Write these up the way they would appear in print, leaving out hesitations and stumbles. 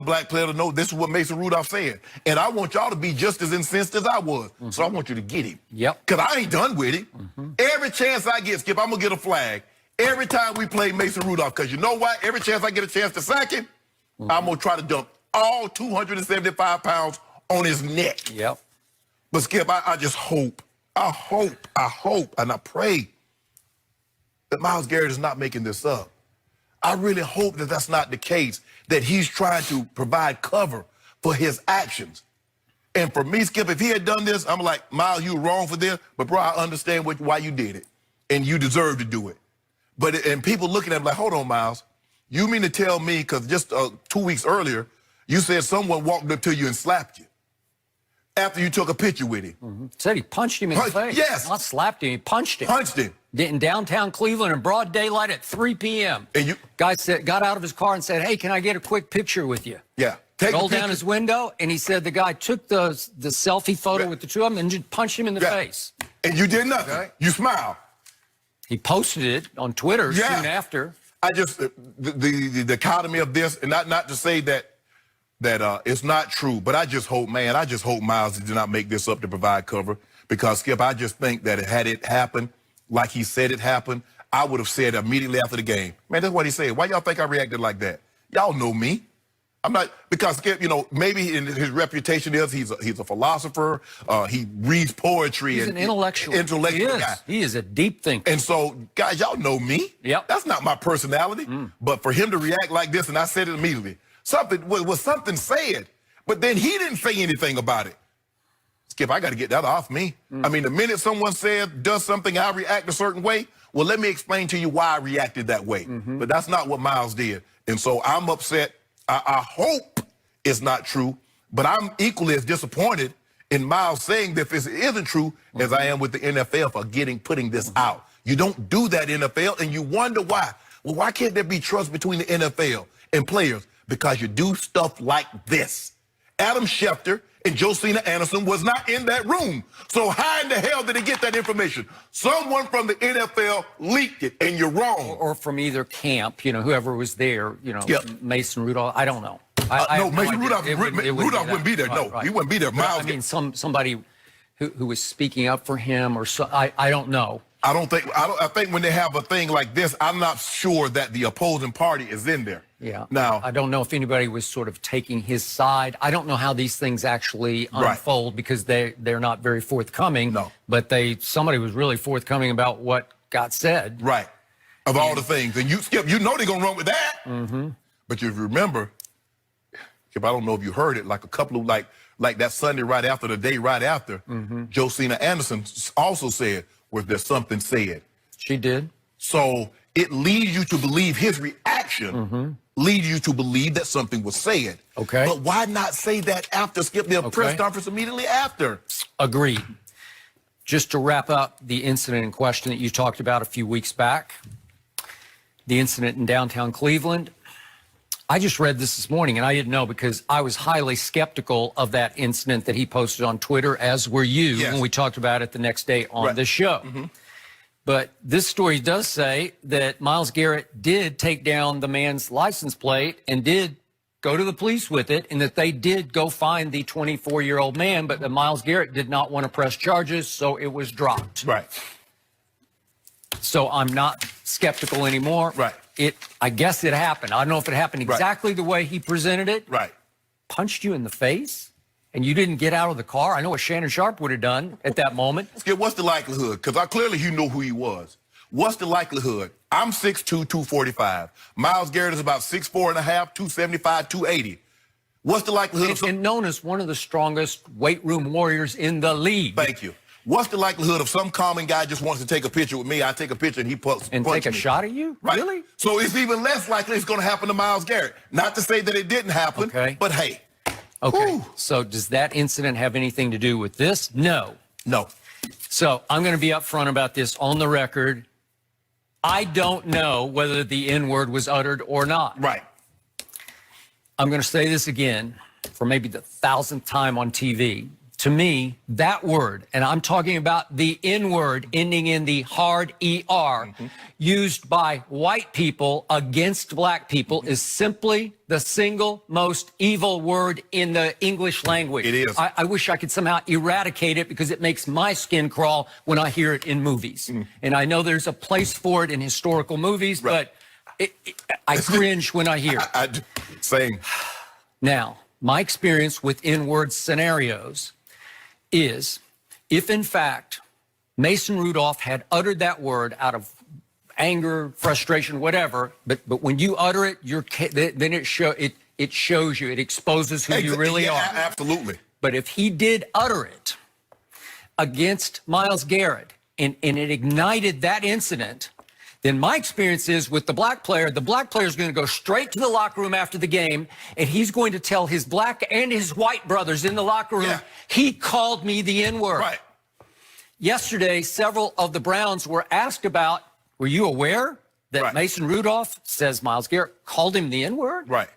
black player to know this is what Mason Rudolph said. And I want y'all to be just as incensed as I was. So I want you to get him. Yep. Because I ain't done with him. Every chance I get, Skip, I'm going to get a flag. Every time we play Mason Rudolph. Because you know what? Every chance I get a chance to sack him, I'm going to try to dump all 275 pounds on his neck. Yep. But, Skip, I just hope, I hope, and I pray that Myles Garrett is not making this up. I really hope that that's not the case, that he's trying to provide cover for his actions. And for me, Skip, if he had done this, I'm like, Myles, you were wrong for this, but bro, I understand why you did it, and you deserve to do it. And people looking at him like, hold on, Myles, you mean to tell me, because just 2 weeks earlier, you said someone walked up to you and slapped you after you took a picture with him. Said he punched him in the face. Yes. Not slapped him, he punched him. Punched him. In downtown Cleveland in broad daylight at 3 p.m. And you guy got out of his car and said, hey, can I get a quick picture with you? Yeah. Rolled down his window, and he said the guy took the selfie photo with the two of them and just punched him in the face. And you did nothing. Okay. You smiled. He posted it on Twitter soon after. I just, the dichotomy of this, and not to say that it's not true, but I just hope, man, Myles did not make this up to provide cover, because, Skip, I just think that had it happened like he said it happened, I would have said immediately after the game, man, that's what he said. Why y'all think I reacted like that? Y'all know me. I'm not, because, Skip, you know, maybe in his reputation is he's a philosopher. He reads poetry. He's an intellectual. Intellectual guy. He is a deep thinker. And so, guys, y'all know me. Yep. That's not my personality. But for him to react like this, and I said it immediately, something was something said, but then he didn't say anything about it. Skip, I got to get that off me. I mean, the minute someone does something, I react a certain way. Well, let me explain to you why I reacted that way. But that's not what Myles did. And so I'm upset. I hope it's not true, but I'm equally as disappointed in Myles saying that this isn't true as I am with the NFL for putting this out. You don't do that, NFL, and you wonder why. Well, why can't there be trust between the NFL and players? Because you do stuff like this. Adam Schefter and Josina Anderson was not in that room. So how in the hell did he get that information? Someone from the NFL leaked it, and you're wrong. Or from either camp, you know, whoever was there, you know, Mason Rudolph, I don't know. No, Mason Rudolph wouldn't be there. No, he wouldn't be there. Myles, I mean, somebody who was speaking up for him, or so, I don't know. I think when they have a thing like this, I'm not sure that the opposing party is in there. Yeah. Now, I don't know if anybody was sort of taking his side. I don't know how these things actually unfold because they're not very forthcoming. No. But somebody was really forthcoming about what got said. Right. Of all the things. And you, Skip, you know they're going to run with that. But if you remember, Skip, I don't know if you heard it, like a couple of, like that Sunday right after, the day right after, Josina Anderson also said, was there something said? She did. So it leads you to believe his reaction, leads you to believe that something was said. Okay. But why not say that after, Skip, their press conference immediately after? Agreed. Just to wrap up the incident in question that you talked about a few weeks back, the incident in downtown Cleveland, I just read this morning, and I didn't know because I was highly skeptical of that incident that he posted on Twitter, as were you, when we talked about it the next day on this show. But this story does say that Myles Garrett did take down the man's license plate and did go to the police with it, and that they did go find the 24-year-old man, but that Myles Garrett did not want to press charges, so it was dropped. Right. So I'm not skeptical anymore. Right. I guess it happened. I don't know if it happened exactly the way he presented it. Right. Punched you in the face, and you didn't get out of the car. I know what Shannon Sharp would have done at that moment. Skip, what's the likelihood? Because clearly you know who he was. What's the likelihood? I'm 6'2", 245. Myles Garrett is about 6'4.5", 275, 280. What's the likelihood? And known as one of the strongest weight room warriors in the league. Thank you. What's the likelihood of some common guy just wants to take a picture with me? I take a picture and he punches me. And take a shot at you? Right. Really? So it's even less likely it's going to happen to Myles Garrett. Not to say that it didn't happen, but hey. Okay. Whew. So does that incident have anything to do with this? No. No. So I'm going to be upfront about this on the record. I don't know whether the N-word was uttered or not. Right. I'm going to say this again for maybe the 1,000th time on TV to me, that word, and I'm talking about the N word ending in the hard ER, used by white people against black people, is simply the single most evil word in the English language. It is. I wish I could somehow eradicate it because it makes my skin crawl when I hear it in movies. And I know there's a place for it in historical movies, Right. but I cringe when I hear it. I same. Now, my experience with N-word scenarios is if, in fact, Mason Rudolph had uttered that word out of anger, frustration, whatever, but when you utter it, then it shows you, it exposes who you really are. Absolutely. But if he did utter it against Myles Garrett and it ignited that incident, then my experience is with the black player is going to go straight to the locker room after the game, and he's going to tell his black and his white brothers in the locker room, he called me the N-word. Right. Yesterday, several of the Browns were asked about, were you aware that Mason Rudolph says Myles Garrett called him the N-word? Right.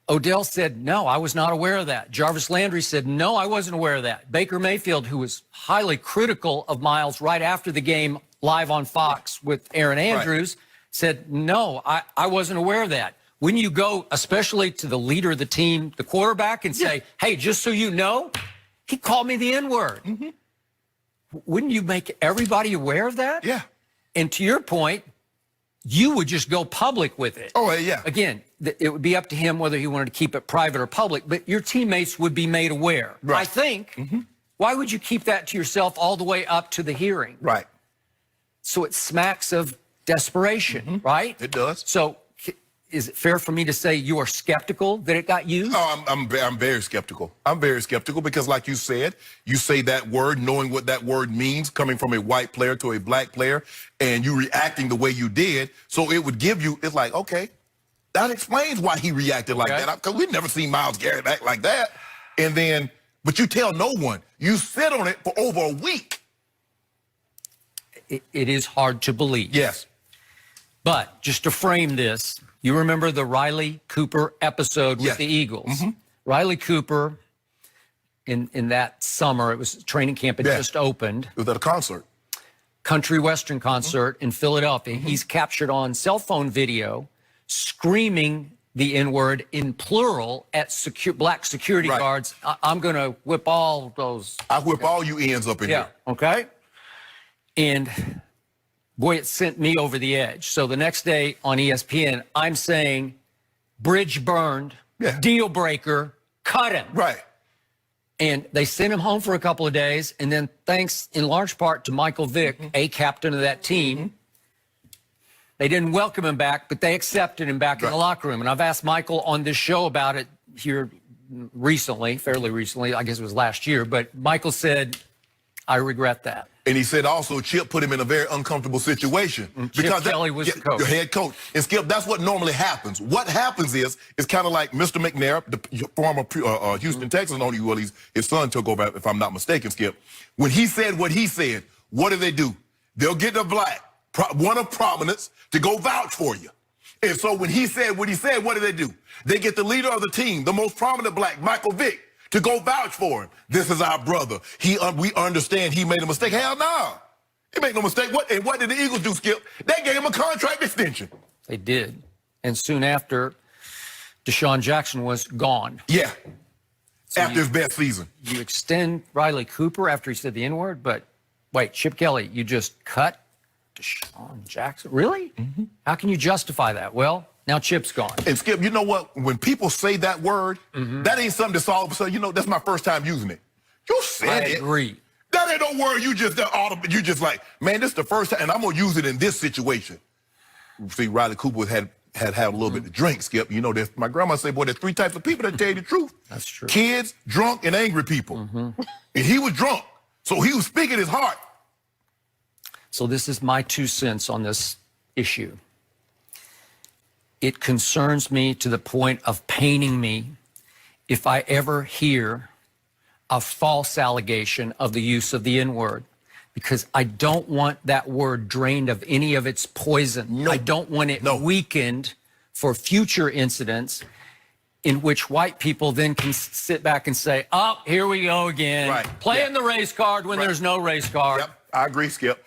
Odell said, no, I was not aware of that. Jarvis Landry said, no, I wasn't aware of that. Baker Mayfield, who was highly critical of Myles right after the game live on Fox with Aaron Andrews, said, no, I wasn't aware of that. When you go, especially to the leader of the team, the quarterback, and say, hey, just so you know, he called me the N-word. Wouldn't you make everybody aware of that? Yeah. And to your point, you would just go public with it. Oh, yeah. Again, it would be up to him whether he wanted to keep it private or public, but your teammates would be made aware. Right. I think, why would you keep that to yourself all the way up to the hearing? Right. So it smacks of desperation, right? It does. So is it fair for me to say you are skeptical that it got used? Oh, I'm very skeptical. I'm very skeptical because, like you said, you say that word knowing what that word means, coming from a white player to a black player, and you reacting the way you did. So it would give you, it's like, okay, that explains why he reacted like that. Because we've never seen Myles Garrett act like that. And then, but you tell no one. You sit on it for over a week. It is hard to believe. Yes. But just to frame this, you remember the Riley Cooper episode with the Eagles. Riley Cooper, in that summer, it was training camp had just opened. It was at a concert. Country Western concert in Philadelphia. He's captured on cell phone video screaming the N-word in plural at black security guards. I'm going to whip all those. I whip all you ends up in here. Okay. And boy, it sent me over the edge. So the next day on ESPN, I'm saying, bridge burned, deal breaker, cut him. Right. And they sent him home for a couple of days. And then thanks in large part to Michael Vick, a captain of that team, they didn't welcome him back, but they accepted him back in the locker room. And I've asked Michael on this show about it here recently, fairly recently, I guess it was last year. But Michael said, I regret that. And he said also Chip put him in a very uncomfortable situation. Because Kelly was the coach. The head coach. And Skip, that's what normally happens. What happens is, it's kind of like Mr. McNair, the former Houston Texans owner, well, his son took over, if I'm not mistaken, Skip. When he said what he said, what do? They'll get the black, one of prominence, to go vouch for you. And so when he said what he said, what do? They get the leader of the team, the most prominent black, Michael Vick, to go vouch for him. This is our brother. We understand he made a mistake. Hell no. He made no mistake. What did the Eagles do, Skip? They gave him a contract extension. They did. And soon after, Deshaun Jackson was gone. Yeah. So after his best season. You extend Riley Cooper after he said the N-word, but wait, Chip Kelly, you just cut Deshaun Jackson? Really? How can you justify that? Well, now Chip's gone. And Skip, you know what? When people say that word, that ain't something that's all of a sudden, that's my first time using it. You said it. I agree. That ain't no word you just like, man, this is the first time, and I'm going to use it in this situation. See, Riley Cooper had a little bit to drink, Skip. You know, my grandma said, boy, there's 3 types of people that tell you the truth. That's true. Kids, drunk, and angry people. And he was drunk, so he was speaking his heart. So this is my 2 cents on this issue. It concerns me to the point of paining me if I ever hear a false allegation of the use of the N-word, because I don't want that word drained of any of its poison. No. I don't want it weakened for future incidents. in which white people then can sit back and say, oh, here we go again. Right. Playing the race card when there's no race card. Yep, I agree, Skip.